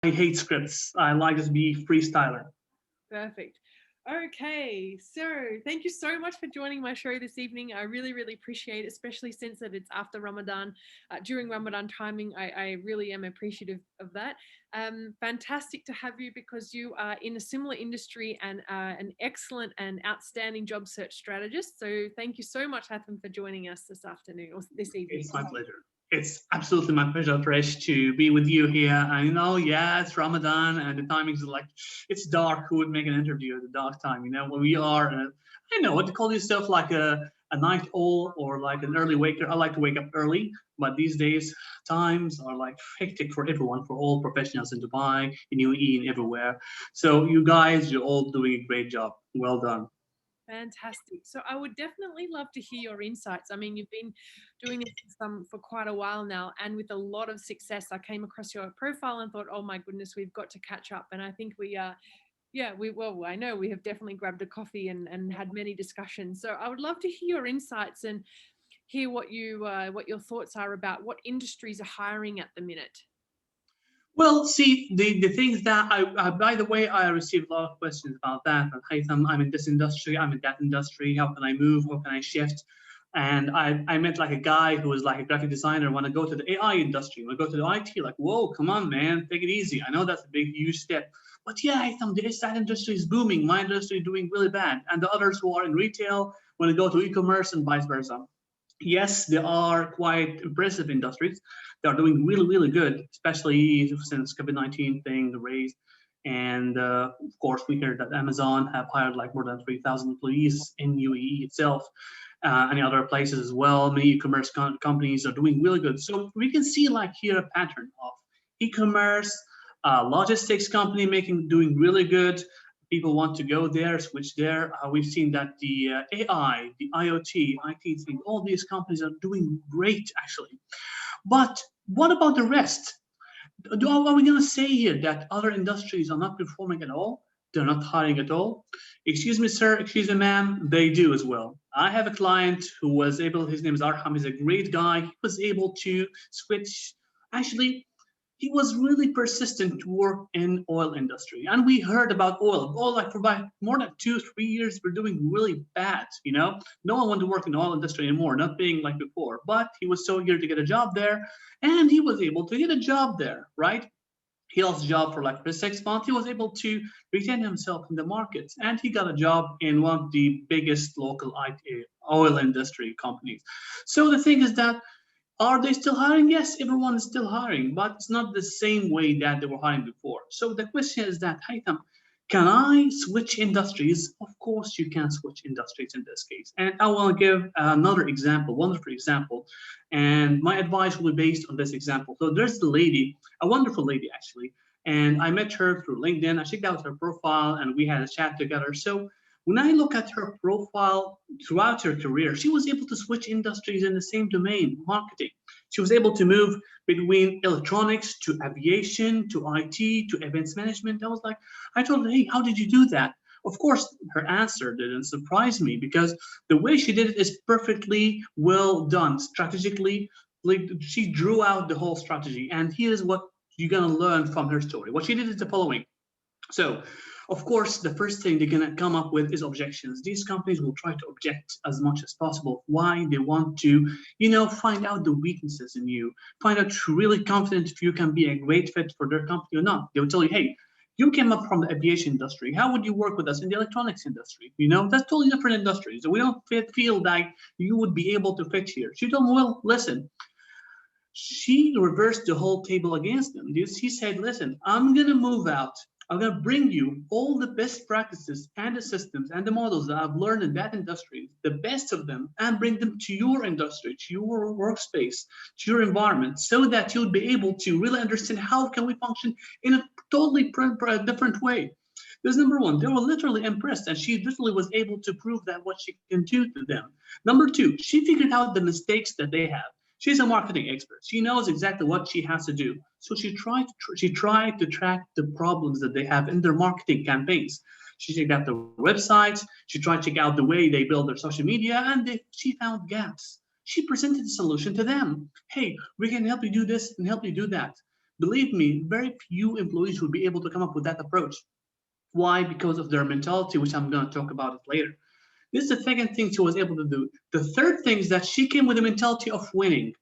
I hate scripts. I like to be freestyler. Perfect. Okay, so thank you so much for joining my show this evening. I really, really appreciate it, especially since that it's after Ramadan, during Ramadan timing. I really am appreciative of that. Fantastic to have you because you are in a similar industry and an excellent and outstanding job search strategist. So thank you so much, Hatham, for joining us this afternoon or this evening. It's my pleasure. It's absolutely my pleasure, Trish, to be with you here. And yeah, it's Ramadan and the timing is like, it's dark. Who would make an interview at the dark time? When we are, I know what to call yourself like a night owl or like an early waker. I like to wake up early, but these days times are like hectic for everyone, for all professionals in Dubai, in UAE, and everywhere. So you guys, you're all doing a great job. Well done. Fantastic. So I would definitely love to hear your insights. I mean, you've been doing this for quite a while now and with a lot of success. I came across your profile and thought, oh my goodness, we've got to catch up. And I think we are, yeah, well, I know we have definitely grabbed a coffee and had many discussions. So I would love to hear your insights and hear what your thoughts are about what industries are hiring at the minute. Well, see, the things that by the way, I received a lot of questions about that. But Haytham, I'm in this industry, I'm in that industry. How can I move? How can I shift? And I met like a guy who was like a graphic designer, want to go to the AI industry, want to go to the IT. Like, whoa, come on, man, take it easy. I know that's a big, huge step. But yeah, Haytham, that industry is booming. My industry is doing really bad. And the others who are in retail want to go to e-commerce and vice versa. Yes, they are quite impressive industries. They are doing really, really good, especially since COVID-19 thing raised. And of course, we heard that Amazon have hired like more than 3,000 employees in UAE itself, any other places as well. Many e-commerce companies are doing really good. So we can see like here a pattern of e-commerce, logistics company doing really good. People want to go there, switch there. We've seen that the AI, the IoT, IT thing, all these companies are doing great actually. But what about the rest? Are we going to say here that other industries are not performing at all? They're not hiring at all? Excuse me, sir, excuse me, ma'am, they do as well. I have a client who was able, his name is Arham, he's a great guy. He was able to switch. Actually, he was really persistent to work in oil industry. And we heard about oil like for about more than 2 3 years we're doing really bad. No one wanted to work in the oil industry anymore, not being like before. But he was so eager to get a job there, and he was able to get a job there, right? He lost a job for 6 months. He was able to retain himself in the markets, and he got a job in one of the biggest local oil industry companies. So the thing is that, are they still hiring? Yes, everyone is still hiring, but it's not the same way that they were hiring before. So the question is that, Haytham, can I switch industries? Of course, you can switch industries in this case. And I want to give another example, wonderful example. And my advice will be based on this example. So there's the lady, a wonderful lady actually, and I met her through LinkedIn. I checked out her profile and we had a chat together. So when I look at her profile throughout her career, she was able to switch industries in the same domain, marketing. She was able to move between electronics to aviation to IT to events management. I told her, hey, how did you do that? Of course, her answer didn't surprise me because the way she did it is perfectly well done strategically. Like she drew out the whole strategy, and here's what you're gonna learn from her story. What she did is the following. So, of course, the first thing they're going to come up with is objections. These companies will try to object as much as possible why they want to, find out the weaknesses in you, find out really confident if you can be a great fit for their company or not. They will tell you, hey, you came up from the aviation industry. How would you work with us in the electronics industry? That's totally different industries. So we don't feel like you would be able to fit here. She told me, well, listen, she reversed the whole table against them. She said, listen, I'm going to move out. I'm going to bring you all the best practices and the systems and the models that I've learned in that industry, the best of them, and bring them to your industry, to your workspace, to your environment, so that you'll be able to really understand how can we function in a totally different way. Because number one, they were literally impressed, and she literally was able to prove that what she can do to them. Number two, she figured out the mistakes that they have. She's a marketing expert. She knows exactly what she has to do. So she tried to track the problems that they have in their marketing campaigns. She checked out their websites. She tried to check out the way they build their social media, and she found gaps. She presented a solution to them. Hey, we can help you do this and help you do that. Believe me, very few employees will be able to come up with that approach. Why? Because of their mentality, which I'm going to talk about it later. This is the second thing she was able to do. The third thing is that she came with a mentality of winning.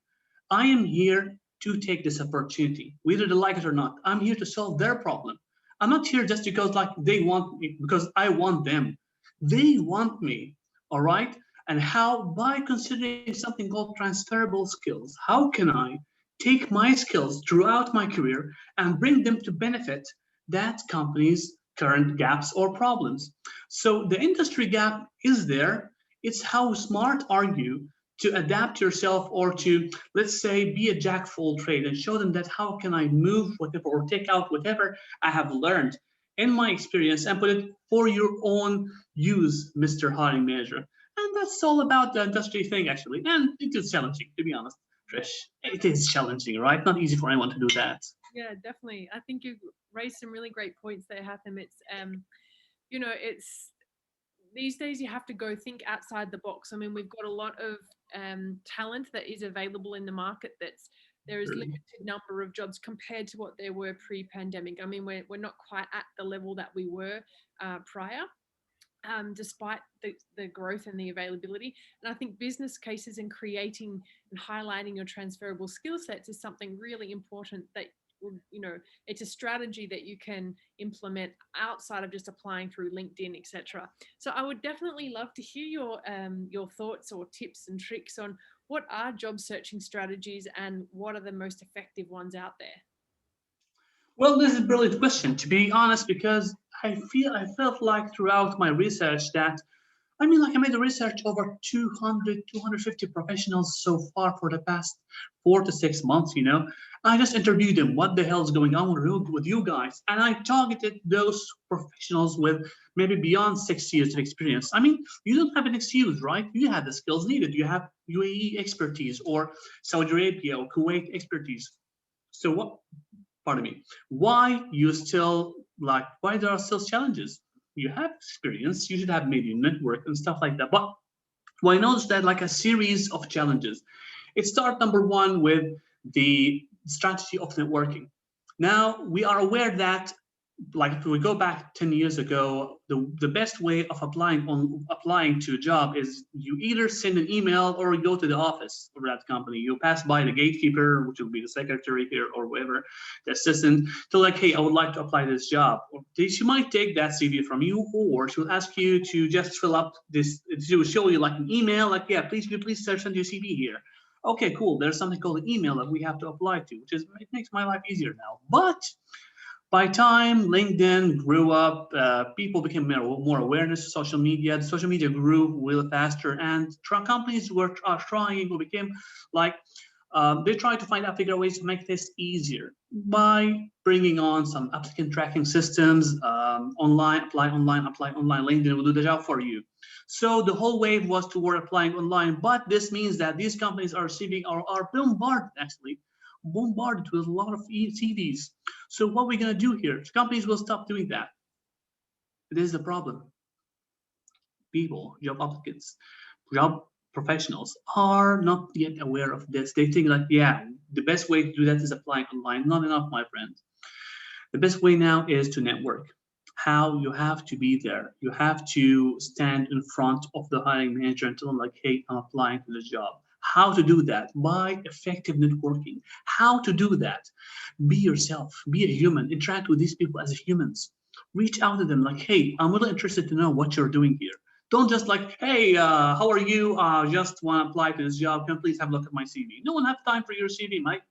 I am here to take this opportunity, whether they like it or not. I'm here to solve their problem. I'm not here just because like they want me, because I want them. They want me, all right? And how? By considering something called transferable skills. How can I take my skills throughout my career and bring them to benefit that company's current gaps or problems? So the industry gap is there. It's how smart are you to adapt yourself or to, let's say, be a jack of all trade and show them that how can I move whatever or take out whatever I have learned in my experience and put it for your own use, Mr. Hiring Manager. And that's all about the industry thing, actually. And it is challenging, to be honest, Trish. It is challenging, right? Not easy for anyone to do that. Yeah, definitely. I think you've raised some really great points there, Hatham. It's it's these days you have to go think outside the box. I mean, we've got a lot of talent that is available in the market. There is Really. limited number of jobs compared to what there were pre-pandemic. I mean, we're not quite at the level that we were prior. Despite the growth and the availability. And I think business cases and creating and highlighting your transferable skill sets is something really important that it's a strategy that you can implement outside of just applying through LinkedIn, etc. So I would definitely love to hear your thoughts or tips and tricks on what are job searching strategies and what are the most effective ones out there. Well, this is a brilliant question, to be honest, because I felt like throughout my research that like I made the research over 200, 250 professionals so far for the past 4 to 6 months. I just interviewed them. What the hell is going on with you guys? And I targeted those professionals with maybe beyond 6 years of experience. You don't have an excuse, right? You have the skills needed. You have UAE expertise or Saudi Arabia or Kuwait expertise. So what, pardon me, why there are still challenges? You have experience, you should have maybe network and stuff like that. But why not that like a series of challenges? It starts number one with the strategy of networking. Now we are aware that like if we go back 10 years ago, the best way of applying to a job is you either send an email or you go to the office of that company. You pass by the gatekeeper, which will be the secretary here or whatever, the assistant, to like, hey, I would like to apply this job. Or she might take that CV from you, or she'll ask you to just fill up this. She will show you like an email, like, yeah, please send your CV here. Okay, cool. There's something called an email that we have to apply to, it makes my life easier now. But by time LinkedIn grew up, people became more awareness of social media. The social media grew really faster, and companies are trying or became like they try to figure out ways to make this easier by bringing on some applicant tracking systems, online, apply online, apply online. LinkedIn will do the job for you. So the whole wave was toward applying online, but this means that these companies are receiving or are bombarded with a lot of CVs. So what we're going to do here, companies will stop doing that. This is the problem. People, job applicants, job professionals are not yet aware of this. They think like, yeah, the best way to do that is applying online. Not enough, my friend. The best way now is to network. How? You have to be there. You have to stand in front of the hiring manager and tell them like, hey, I'm applying for this job. How to do that? By effective networking. How to do that? Be yourself. Be a human. Interact with these people as humans. Reach out to them like, hey, I'm really interested to know what you're doing here. Don't just like, hey, how are you? Just want to apply to this job. Can you please have a look at my CV? No one has time for your CV, Mike.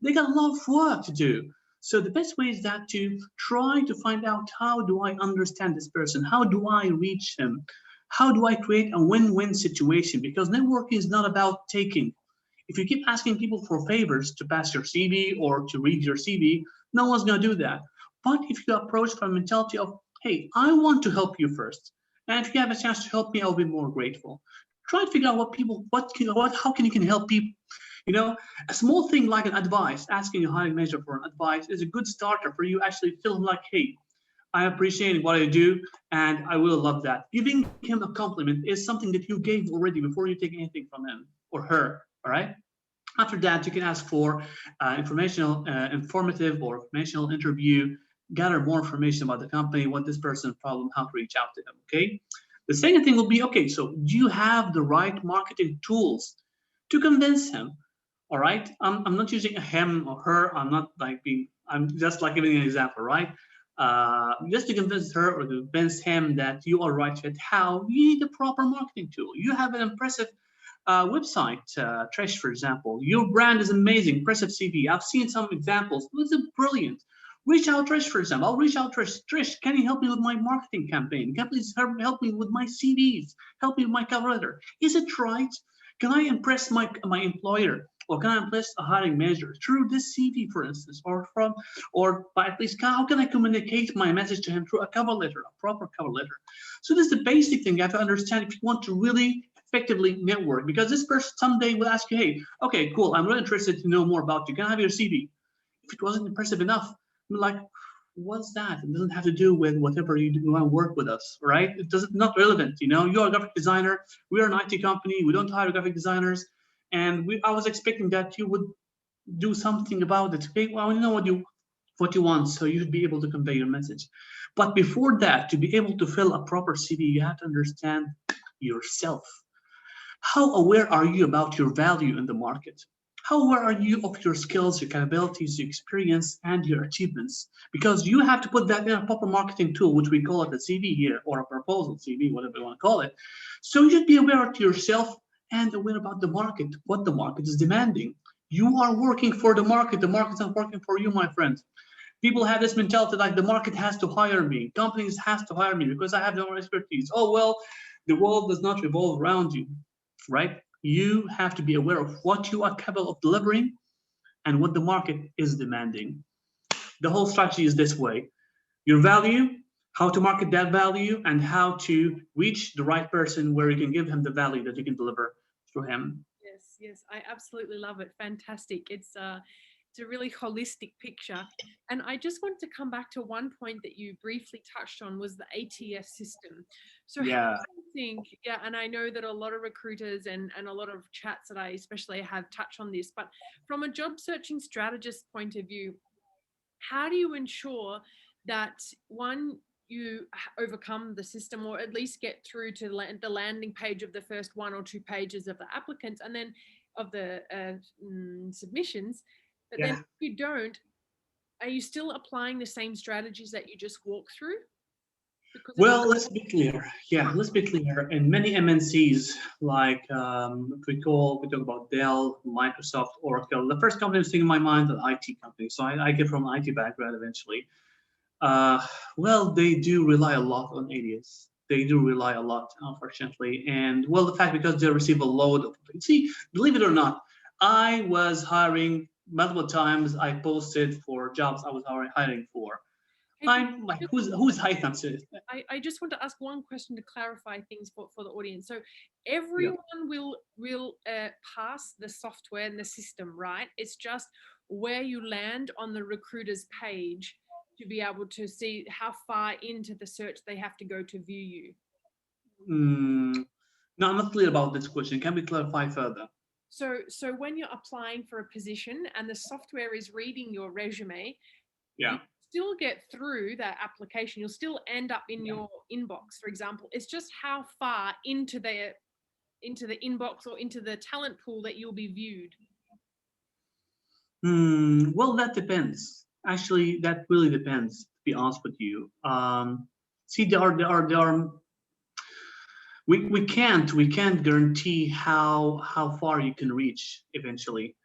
They got a lot of work to do. So the best way is that to try to find out, how do I understand this person? How do I reach him? How do I create a win-win situation? Because networking is not about taking. If you keep asking people for favors to pass your CV or to read your CV, no one's going to do that. But if you approach from a mentality of, hey, I want to help you first, and if you have a chance to help me, I'll be more grateful. Try to figure out how can you can help people. A small thing like an advice, asking a hiring manager for an advice is a good starter for you. Actually feel like, hey, I appreciate what I do, and I will love that. Giving him a compliment is something that you gave already before you take anything from him or her. All right. After that, you can ask for informative or informational interview, gather more information about the company, what this person's problem, how to reach out to them, okay? The second thing will be, okay, so do you have the right marketing tools to convince him? All right, I'm not using a him or her. I'm not like being, I'm just like giving an example, right? Just to convince her or to convince him that you are right fit. How? You need a proper marketing tool. You have an impressive website, Trish, for example. Your brand is amazing, impressive CV. I've seen some examples. This is brilliant. Reach out, Trish, for example. I'll reach out, Trish. Trish, can you help me with my marketing campaign? Can you please help me with my CVs? Help me with my cover letter. Is it right? Can I impress my employer? Or can I impress a hiring manager through this CV, for instance, or by at least how can I communicate my message to him through a cover letter, a proper cover letter? So this is the basic thing you have to understand if you want to really effectively network, because this person someday will ask you, hey, okay, cool, I'm really interested to know more about you. Can I have your CV? If it wasn't impressive enough, I'm like, what's that? It doesn't have to do with whatever you want to work with us, right? It doesn't, not relevant. You know, you're a graphic designer. We are an IT company. We don't hire graphic designers. And I was expecting that you would do something about it. Okay, well, you know what you want, so you should be able to convey your message. But before that, to be able to fill a proper CV, you have to understand yourself. How aware are you about your value in the market? How aware are you of your skills, your capabilities, your experience, and your achievements? Because you have to put that in a proper marketing tool, which we call it a CV here, or a proposal CV, whatever you want to call it. So you should be aware of yourself and aware about the market, what the market is demanding. You are working for the market. The market's not working for you, my friend. People have this mentality like the market has to hire me. Companies has to hire me because I have no expertise. Oh, well, the world does not revolve around you, right? You have to be aware of what you are capable of delivering and what the market is demanding. The whole strategy is this way: your value, how to market that value, and how to reach the right person where you can give him the value that you can deliver through him. Yes, yes, I absolutely love it. Fantastic. It's a really holistic picture. And I just want to come back to one point that you briefly touched on was the ATS system. So how Yeah. do you think, yeah, and I know that a lot of recruiters and a lot of chats that I especially have touched on this, but from a job searching strategist point of view, how do you ensure that one, you overcome the system or at least get through to the landing page of the first 1 or 2 pages of the applicants and then of the submissions, but then Yeah. if you don't, are you still applying the same strategies that you just walked through? Because it's Well, let's be clear. Yeah, let's be clear. In many MNCs, like we talk about Dell, Microsoft, Oracle. The first company that's thinking in my mind is an IT company. So I get from an IT background eventually. Well, they do rely a lot on ADS. They do rely a lot, unfortunately. And well, the fact because they receive a load of, see, believe it or not, I was hiring multiple times. I posted for jobs I was hiring for. Hey, I'm like, who's Haitham? I just want to ask one question to clarify things for the audience. So Yeah. everyone will pass the software and the system, right? It's just where you land on the recruiter's page to be able to see how far into the search they have to go to view you. Mm, no, I'm not clear about this question. Can we clarify further? So when you're applying for a position and the software is reading your resume, you Yeah. still get through that application. You'll still end up in your inbox, for example. It's just how far into the inbox or into the talent pool that you'll be viewed. Well, that depends. Actually, that really depends, to be honest with you. See, there are we can't guarantee how far you can reach eventually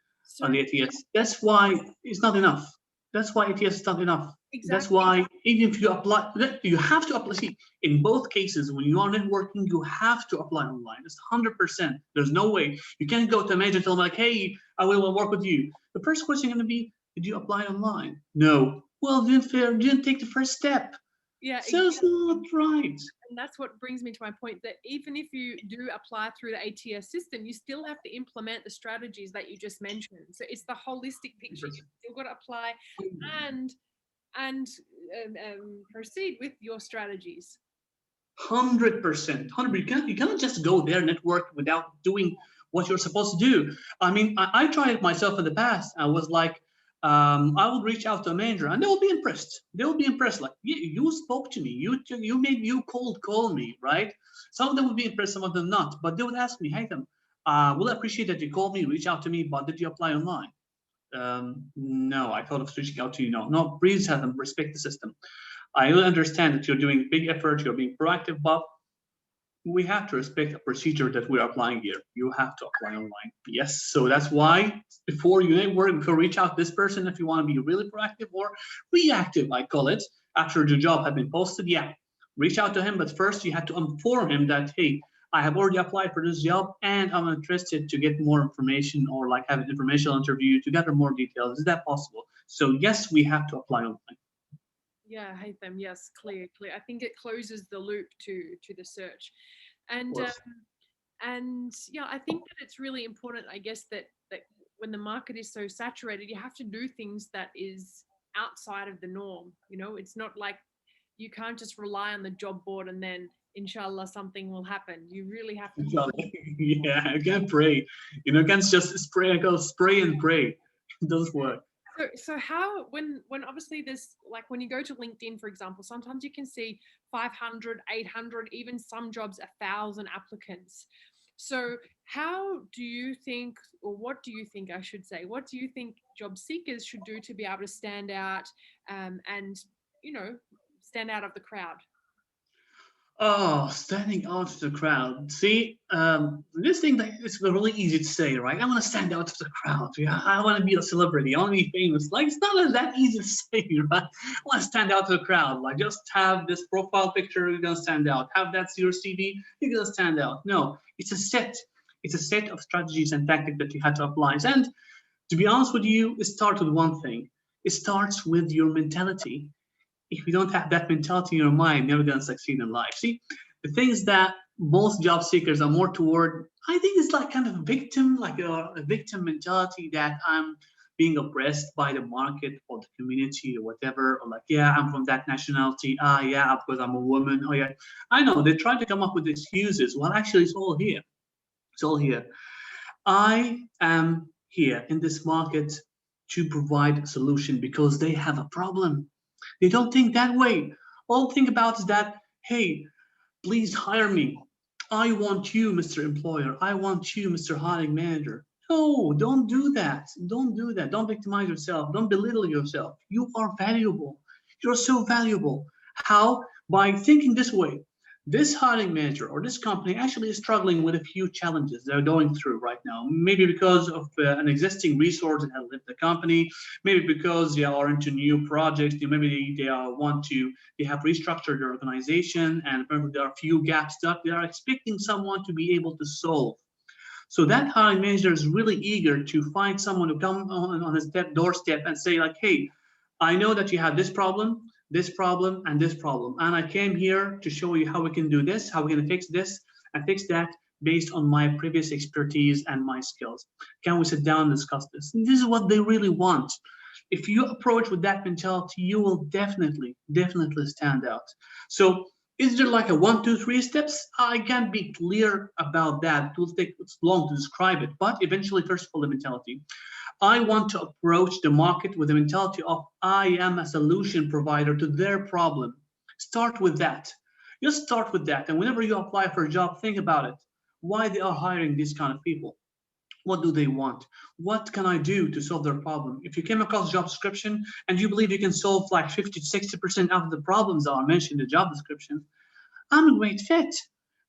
on So the ATS. That's why it's not enough. That's why ATS is not enough. That's exactly. why even if you apply, you have to apply. See, in both cases, when you are networking, you have to apply online. It's 100%. There's no way you can't go to a major and tell them like, "Hey, I will work with you." The first question is going to be, "Did you apply online?" No. Well, didn't take the first step. Yeah, So it's not right. and that's what brings me to my point that even if you do apply through the ATS system, you still have to implement the strategies that you just mentioned. So it's the holistic picture. You've still got to apply and and proceed with your strategies. 100%. 100. You cannot just go there network without doing what you're supposed to do. I mean, I tried it myself in the past. I was like, I will reach out to a manager and they will be impressed. They will be impressed. Like, you spoke to me, you cold call me, right? Some of them would be impressed, some of them not. But they would ask me, hey, will appreciate that you called me, reach out to me, but did you apply online? No, I thought of reaching out to you. No, please have them respect the system. I will understand that you're doing big effort, you're being proactive, but we have to respect a procedure that we're applying here. You have to apply online. Yes, so that's why before you network, before reach out to this person, if you want to be really proactive or reactive, I call it, after the job had been posted, yeah, reach out to him. But first you have to inform him that, hey, I have already applied for this job and I'm interested to get more information or like have an informational interview to gather more details. Is that possible? So yes, we have to apply online. Yeah, Haytham, yes, clear. I think it closes the loop to the search. And yeah, I think that it's really important, I guess, that when the market is so saturated, you have to do things that is outside of the norm. You know, it's not like you can't just rely on the job board and then inshallah something will happen. You really have to. Yeah, I can't pray. You can't just spray and pray. It doesn't work. So how, when obviously there's, like, when you go to LinkedIn, for example, sometimes you can see 500, 800, even some jobs 1,000 applicants. So how do you think, or what do you think, I should say, what do you think job seekers should do to be able to stand out, and stand out of the crowd? Oh, standing out of the crowd. See, this thing that it's really easy to say, right? I want to stand out of the crowd. Yeah, I want to be a celebrity. I want to be famous. Like, it's not that easy to say, right? I want to stand out to the crowd. Like, just have this profile picture, you're gonna stand out. Have that's your CV, you're gonna stand out. No, it's a set. It's a set of strategies and tactics that you have to apply. And to be honest with you, it starts with one thing. It starts with your mentality. If you don't have that mentality in your mind, you're never going to succeed in life. See, the things that most job seekers are more toward, I think it's like kind of a victim, like a victim mentality that I'm being oppressed by the market or the community or whatever, or like, yeah, I'm from that nationality. Yeah, because I'm a woman. Oh, yeah. I know they try to come up with excuses. Well, actually, it's all here. It's all here. I am here in this market to provide a solution because they have a problem. They don't think that way. All think about is that, hey, please hire me. I want you, Mr. Employer. I want you, Mr. Hiring Manager. No, don't do that. Don't do that. Don't victimize yourself. Don't belittle yourself. You are valuable. You're so valuable. How? By thinking this way. This hiring manager or this company actually is struggling with a few challenges they're going through right now. Maybe because of an existing resource that has left the company. Maybe because they are into new projects. Maybe they have restructured their organization, and apparently there are a few gaps that they are expecting someone to be able to solve. So that hiring manager is really eager to find someone to come on his doorstep and say like, hey, I know that you have this problem, and this problem. And I came here to show you how we can do this, how we can fix this and fix that based on my previous expertise and my skills. Can we sit down and discuss this? And this is what they really want. If you approach with that mentality, you will definitely stand out. So is there like a 1, 2, 3 steps? I can't be clear about that. It will take long to describe it, but eventually, first of all, the mentality. I want to approach the market with the mentality of I am a solution provider to their problem. Start with that. Just start with that. And whenever you apply for a job, think about it. Why they are hiring these kind of people? What do they want? What can I do to solve their problem? If you came across job description and you believe you can solve like 50 to 60% of the problems that are mentioned in the job description, I'm a great fit.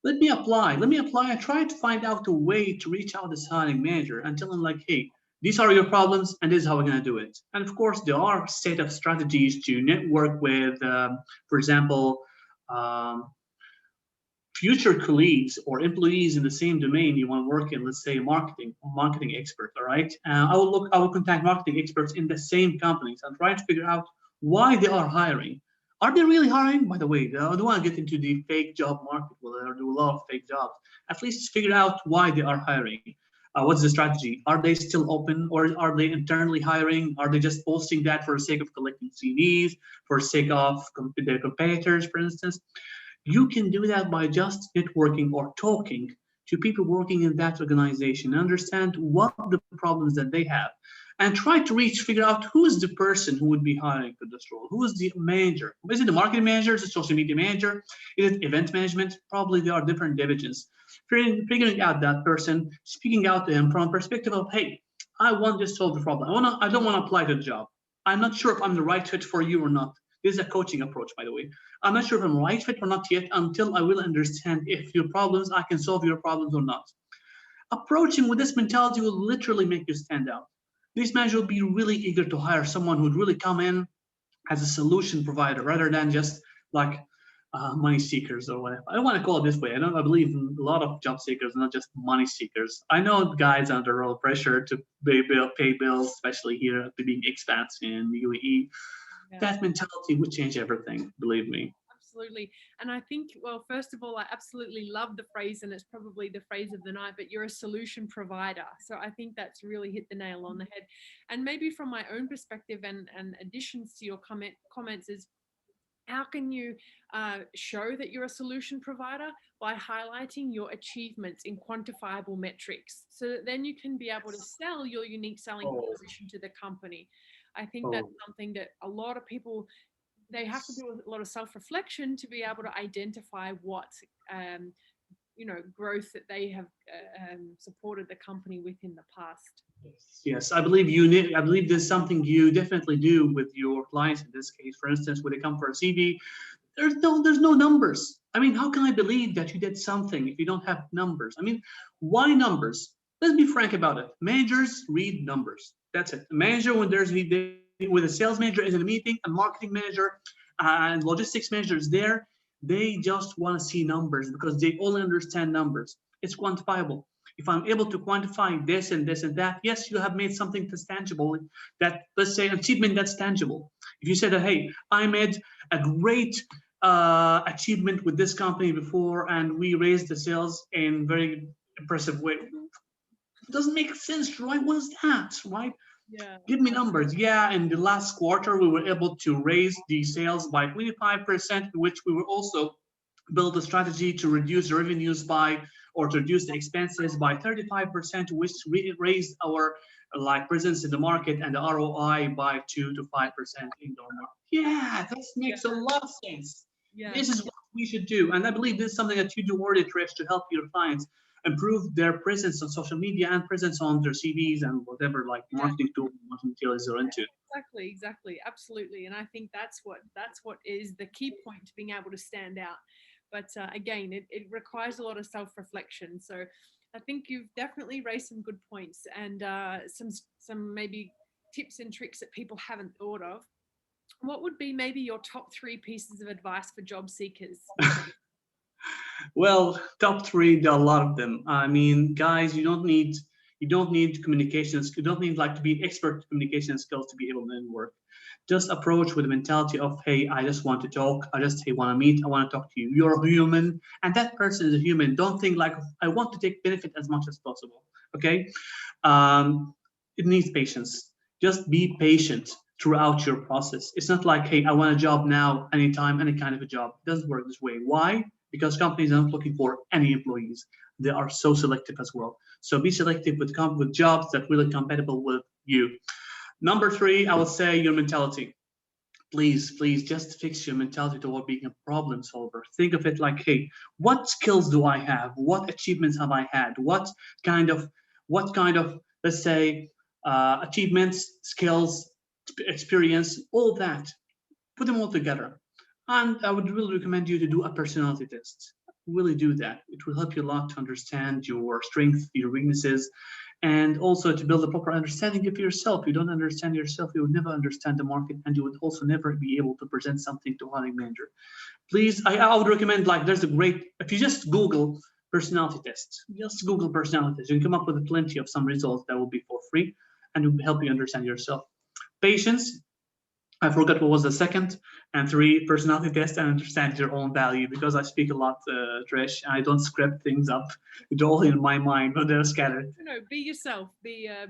Let me apply. I try to find out a way to reach out to this hiring manager and tell him like, hey, these are your problems and this is how we're going to do it. And of course, there are a set of strategies to network with, for example, um, future colleagues or employees in the same domain you want to work in, let's say marketing expert, all right? I will contact marketing experts in the same companies and try to figure out why they are hiring. Are they really hiring? By the way, I don't want to get into the fake job market where they do a lot of fake jobs. At least figure out why they are hiring. What's the strategy? Are they still open or are they internally hiring? Are they just posting that for the sake of collecting CVs, for the sake of their competitors, for instance? You can do that by just networking or talking to people working in that organization, understand what the problems that they have, and try to figure out who is the person who would be hiring for this role. Who is the manager? Is it the marketing manager? Is it social media manager? Is it event management? Probably there are different divisions. Figuring out that person, speaking out to him from a perspective of, hey, I want to solve the problem. I don't want to apply to the job. I'm not sure if I'm the right fit for you or not. This is a coaching approach, by the way. I'm not sure if I'm the right fit or not yet until I will understand if your problems, I can solve your problems or not. Approaching with this mentality will literally make you stand out. This manager will be really eager to hire someone who would really come in as a solution provider rather than just like money seekers or whatever. I don't want to call it this way. I believe a lot of job seekers, not just money seekers. I know guys under real pressure to pay bills, especially here being expats in the UAE. Yeah. That mentality would change everything, believe me. Absolutely. And I think, well, first of all, I absolutely love the phrase, and it's probably the phrase of the night, but you're a solution provider. So I think that's really hit the nail on the head. And maybe from my own perspective and additions to your comments is, how can you show that you're a solution provider? By highlighting your achievements in quantifiable metrics, so that then you can be able to sell your unique selling proposition to the company. I think that's something that a lot of people, they have to do a lot of self-reflection to be able to identify what growth that they have supported the company with in the past. Yes, I believe there's something you definitely do with your clients in this case. For instance, when they come for a CV, there's no numbers. I mean, how can I believe that you did something if you don't have numbers? I mean, why numbers? Let's be frank about it. Managers read numbers. That's it. A manager, when a sales manager is in a meeting, a marketing manager and logistics manager is there, they just want to see numbers because they only understand numbers. It's quantifiable. If I'm able to quantify this and this and that, yes, you have made something that's tangible. That, let's say, achievement that's tangible. If you said that, hey, I made a great achievement with this company before, and we raised the sales in very impressive way. It doesn't make sense, right? What is that, right? Yeah. Give me numbers. Yeah, in the last quarter, we were able to raise the sales by 25%, which we were also build a strategy to reduce the revenues by, or to reduce the expenses by 35%, which raised our presence in the market and the ROI by 2 to 5% in the market. Yeah, that makes a lot of sense. Yeah. This is what we should do. And I believe this is something that you do already, Trish, to help your clients improve their presence on social media and presence on their CVs and whatever marketing tools and marketing materials they're into. Exactly, absolutely. And I think that's what is the key point to being able to stand out. But again, it requires a lot of self-reflection. So I think you've definitely raised some good points and some maybe tips and tricks that people haven't thought of. What would be maybe your top 3 pieces of advice for job seekers? Well, top 3, there are a lot of them. I mean, guys, you don't need communications. You don't need to be expert communication skills to be able to work. Just approach with the mentality of, hey, I just want to talk. I just want to meet. I want to talk to you. You're a human, and that person is a human. Don't think I want to take benefit as much as possible. Okay, it needs patience. Just be patient throughout your process. It's not like, hey, I want a job now, anytime, any kind of a job. It doesn't work this way. Why? Because companies are not looking for any employees. They are so selective as well. So be selective with jobs that really compatible with you. Number 3, I would say your mentality. Please just fix your mentality toward being a problem solver. Think of it like, hey, what skills do I have? What achievements have I had? What kind of, let's say, achievements, skills, experience, all that. Put them all together. And I would really recommend you to do a personality test. Really do that. It will help you a lot to understand your strengths, your weaknesses, and also to build a proper understanding of yourself. If you don't understand yourself, you will never understand the market, and you would also never be able to present something to a hiring manager. Please, I would recommend, there's a great, if you just Google personality test, just Google personality test, you can come up with plenty of some results that will be for free and will help you understand yourself. Patience, I forgot what was the second, and 3, personality test and understand your own value, because I speak a lot, Trish. I don't script things up. It's all in my mind, but they're scattered. Be yourself. Be yeah.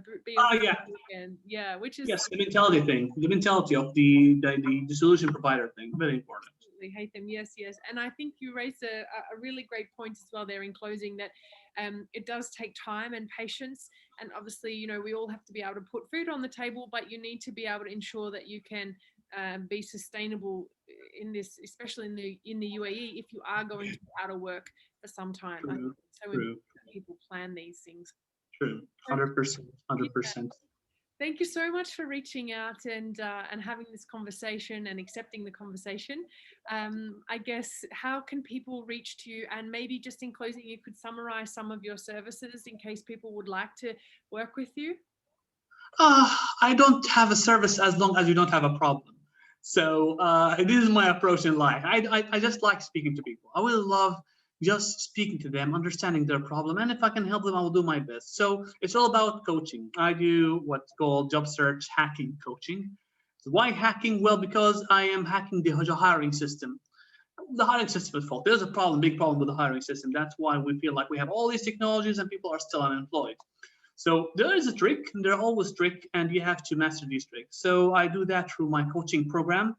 Again. Yeah, which is yes, the mentality thing, the mentality of the solution provider thing, very important. absolutely, Haytham. Yes, yes. And I think you raised a really great point as well there in closing, that it does take time and patience. And obviously, you know, we all have to be able to put food on the table, but you need to be able to ensure that you can be sustainable in this, especially in the UAE, if you are going to be out of work for some time. I think True, it's so true, important that people plan these things. true. So, 100%, yeah, 100%. thank you so much for reaching out and having this conversation and accepting the conversation. I guess, how can people reach to you? And maybe just in closing, you could summarize some of your services in case people would like to work with you. I don't have a service as long as you don't have a problem. So this is my approach in life. I just like speaking to people. I will love just speaking to them, understanding their problem, and if I can help them, I will do my best. So it's all about coaching. I do what's called job search hacking coaching. So why hacking? Well, because I am hacking the hiring system. The hiring system is fault. There's a problem, big problem with the hiring system. That's why we feel like we have all these technologies and people are still unemployed. So there is a trick, and there are always tricks, and you have to master these tricks. So I do that through my coaching program.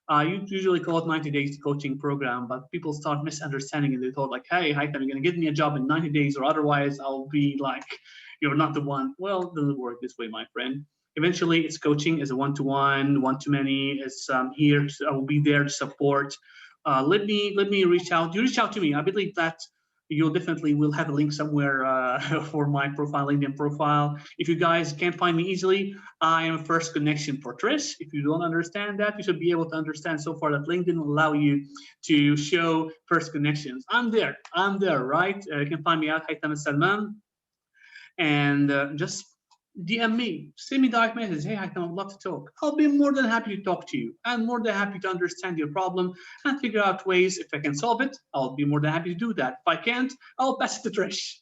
I usually call it 90 days coaching program, but people start misunderstanding it. They thought like, hey, Haitham, you're going to give me a job in 90 days or otherwise I'll be like, you're not the one. Well, it doesn't work this way, my friend. Eventually, it's coaching as a one-to-one, one-to-many. It's here. I will be there to support. Let me reach out. You reach out to me. I believe that you'll definitely will have a link somewhere for my profile, LinkedIn profile. If you guys can't find me easily, I am first connection for Trish. If you don't understand that, you should be able to understand so far that LinkedIn will allow you to show first connections. I'm there. I'm there, right? You can find me at Haytham Salman, and just DM me, send me direct message. Hey, I would love to talk. I'll be more than happy to talk to you and more than happy to understand your problem and figure out ways. If I can solve it, I'll be more than happy to do that. If I can't, I'll pass it to Trish.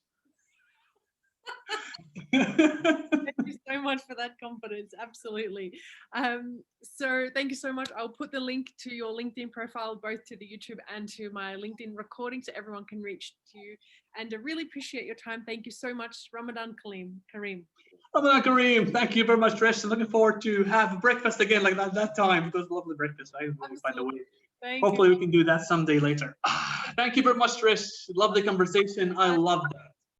Thank you so much for that confidence. Absolutely. So thank you so much. I'll put the link to your LinkedIn profile, both to the YouTube and to my LinkedIn recording, so everyone can reach to you. And I really appreciate your time. Thank you so much, Ramadan Kareem. Ramadan Kareem, thank you very much, Trish. I'm looking forward to have breakfast again like that time. It was a lovely breakfast, right? By the way. Thank Hopefully you. we can do that someday later. Thank you very much, Trish. Lovely conversation. I love that.